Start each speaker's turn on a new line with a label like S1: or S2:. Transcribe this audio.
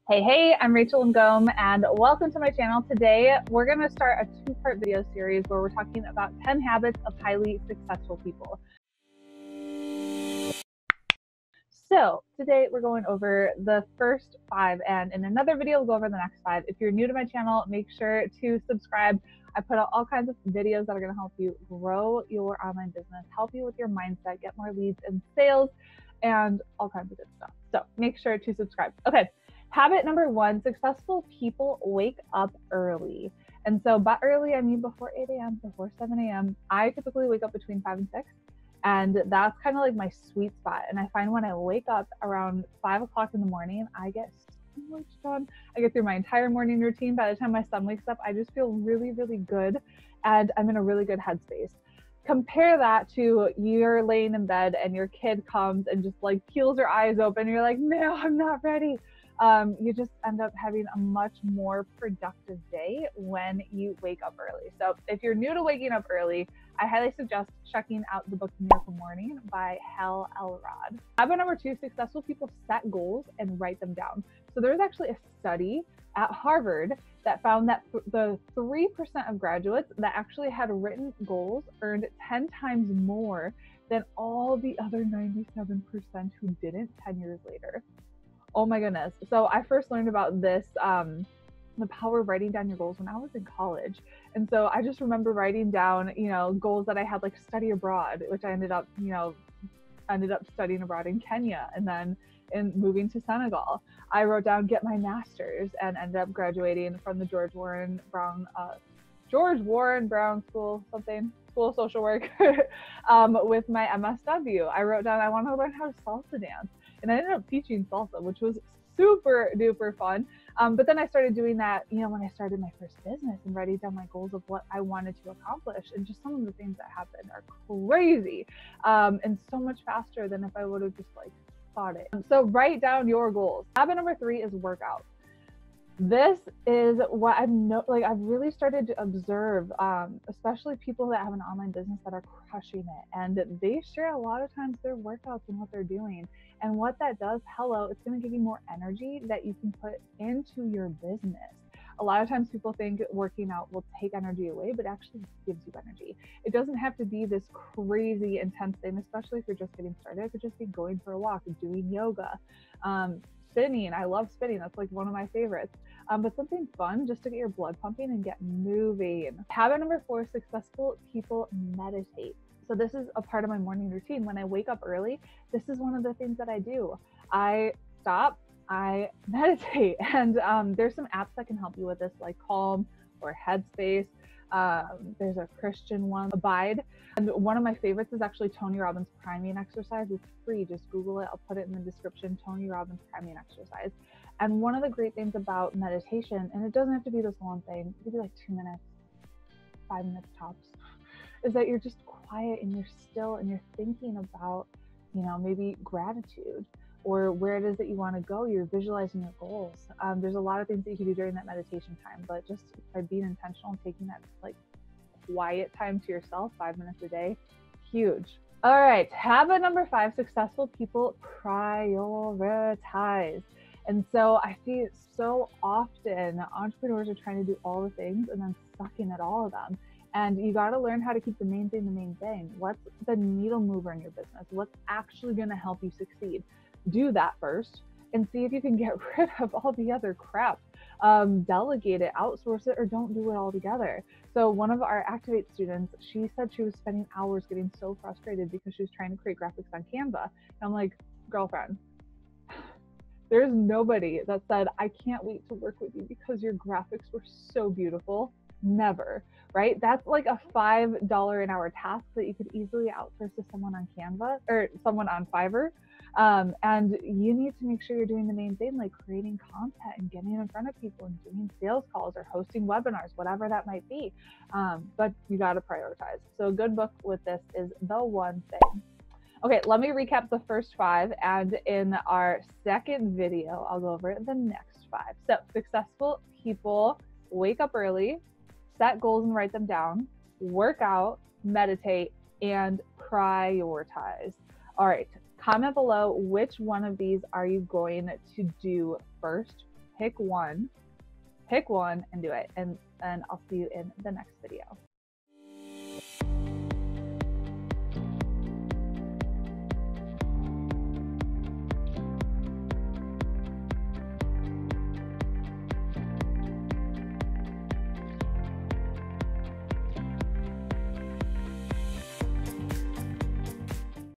S1: Hey, I'm Rachel Ngome and welcome to my channel. Today, we're going to start a two-part video series where we're talking about 10 habits of highly successful people. So today we're going over the first 5, and in another video we'll go over the next 5. If you're new to my channel, make sure to subscribe. I put out all kinds of videos that are going to help you grow your online business, help you with your mindset, get more leads and sales, and all kinds of good stuff. So make sure to subscribe. Okay, habit number 1, successful people wake up early. And so by early, I mean before 8 a.m., before 7 a.m. I typically wake up between 5 and 6. And that's kind of like my sweet spot. And I find when I wake up around 5 o'clock in the morning, I get so much done. I get through my entire morning routine. By the time my son wakes up, I just feel really, really good. And I'm in a really good headspace. Compare that to you're laying in bed and your kid comes and just like peels her eyes open. You're like, no, I'm not ready. You just end up having a much more productive day when you wake up early. So if you're new to waking up early, I highly suggest checking out the book Miracle Morning by Hal Elrod. Habit number 2, successful people set goals and write them down. So there's actually a study at Harvard that found that the 3% of graduates that actually had written goals earned 10 times more than all the other 97% who didn't 10 years later. Oh my goodness. So I first learned about this, the power of writing down your goals when I was in college. And so I just remember writing down, goals that I had, like study abroad, which I ended up studying abroad in Kenya and then moving to Senegal. I wrote down get my master's and ended up graduating from the George Warren Brown School of Social Work with my MSW. I wrote down I want to learn how to salsa dance. And I ended up teaching salsa, which was super duper fun. But then I started doing that, when I started my first business and writing down my goals of what I wanted to accomplish. And just some of the things that happened are crazy, and so much faster than if I would have just like thought it. So write down your goals. Habit number 3 is workout. This is what I've really started to observe, especially people that have an online business that are crushing it, and they share a lot of times their workouts and what they're doing. And what that does, it's going to give you more energy that you can put into your business. A lot of times people think working out will take energy away, but actually gives you energy. It doesn't have to be this crazy intense thing, especially if you're just getting started. It could just be going for a walk, doing yoga, spinning. I love spinning. That's like one of my favorites. But something fun just to get your blood pumping and get moving. Habit number 4, successful people meditate. So this is a part of my morning routine. When I wake up early, this is one of the things that I do. I stop, I meditate, and there's some apps that can help you with this, like Calm or Headspace. There's a Christian one, Abide. And one of my favorites is actually Tony Robbins priming exercise. It's free. Just Google it. I'll put it in the description. Tony Robbins priming exercise. And one of the great things about meditation, and it doesn't have to be this long thing, it could be like 2 minutes, 5 minutes tops, is that you're just quiet and you're still and you're thinking about, maybe gratitude or where it is that you want to go. You're visualizing your goals. There's a lot of things that you can do during that meditation time, but just by being intentional and taking that like quiet time to yourself, 5 minutes a day, huge. All right, habit number 5, successful people prioritize. And so I see it so often. Entrepreneurs are trying to do all the things and then sucking at all of them. And you got to learn how to keep the main thing the main thing. What's the needle mover in your business? What's actually going to help you succeed? Do that first and see if you can get rid of all the other crap. Delegate it, outsource it, or don't do it all together. So one of our Activate students, she said she was spending hours getting so frustrated because she was trying to create graphics on Canva. And I'm like, girlfriend, there's nobody that said, I can't wait to work with you because your graphics were so beautiful. Never, right? That's like a $5 an hour task that you could easily outsource to someone on Canva or someone on Fiverr. And you need to make sure you're doing the main thing, like creating content and getting in front of people and doing sales calls or hosting webinars, whatever that might be. But you got to prioritize. So a good book with this is The One Thing. Okay, let me recap the first 5, and in our second video, I'll go over the next 5. So successful people wake up early, set goals and write them down, work out, meditate, and prioritize. All right, comment below which one of these are you going to do first pick one and do it. And I'll see you in the next video.